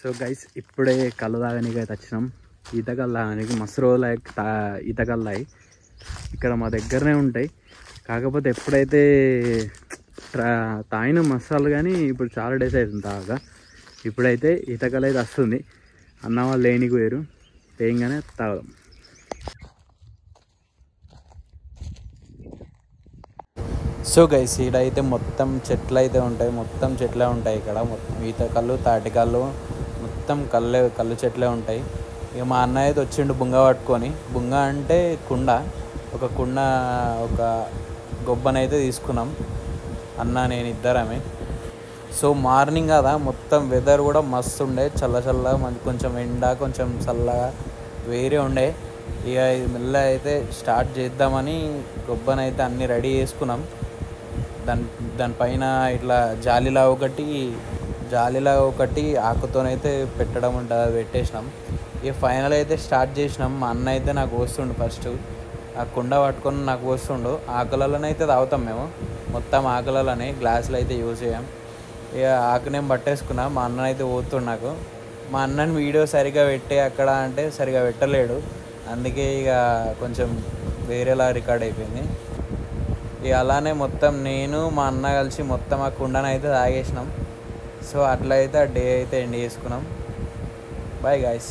So guys ఇప్పుడే కళ్ళు తాగనీకి అయితే వచ్చినాం. ఈత కళ్ళు తాగడానికి మస్తు రోజులు ఈత కళ్ళు ఇక్కడ మా దగ్గరనే ఉంటాయి. కాకపోతే ఎప్పుడైతే తాగిన మసాలు కానీ ఇప్పుడు చాలా డేస్ అవుతుంది తాగా. ఇప్పుడైతే ఈత కళ్ళు అయితే వస్తుంది. అన్న వాళ్ళు లేనికి పోయారు, తేయంగానే తాగదాం. సో గైస్ ఈడైతే మొత్తం చెట్లు అయితే ఉంటాయి, మొత్తం చెట్లే ఉంటాయి ఇక్కడ. మొత్తం ఈత కళ్ళు, తాటి కళ్ళు, మొత్తం కళ్ళు చెట్లే ఉంటాయి. ఇక మా అన్న అయితే వచ్చిండు బుంగ పట్టుకొని. బుంగ అంటే కుండ, ఒక గొబ్బనైతే తీసుకున్నాం అన్న నేను ఇద్దరమే. సో మార్నింగ్ కదా, మొత్తం వెదర్ కూడా మస్తు ఉండే, చల్లగా మంచి, కొంచెం ఎండ కొంచెం చల్లగా వేరే ఉండే. ఇక మెల్ల అయితే స్టార్ట్ చేద్దామని గొబ్బనైతే అన్నీ రెడీ చేసుకున్నాం. దానిపైన ఇట్లా జాలిలా ఒకటి ఆకుతోనైతే పెట్టడం ఉంటుంది, అది పెట్టేసినాం. ఇక ఫైనల్ అయితే స్టార్ట్ చేసినాం. మా అన్న అయితే నాకు పోస్తుండు, ఫస్ట్ ఆ కుండ పట్టుకొని నాకు పోస్తుండు. ఆకులలోనైతే తాగుతాం మేము, మొత్తం ఆకులలోనే, గ్లాసులు అయితే యూజ్ చేయం. ఇక ఆకునేం పట్టేసుకున్నా. మా అన్న అయితే పోతుండు నాకు. మా అన్నని వీడియో సరిగా పెట్టే అక్కడ అంటే సరిగా పెట్టలేడు, అందుకే ఇక కొంచెం వేరేలా రికార్డ్ అయిపోయింది. ఇక అలానే మొత్తం నేను మా అన్న కలిసి మొత్తం ఆ కుండను అయితే తాగేసినాం. సో అట్లా అయితే ఆ డే అయితే ఎండ్ చేసుకున్నాం. Bye guys.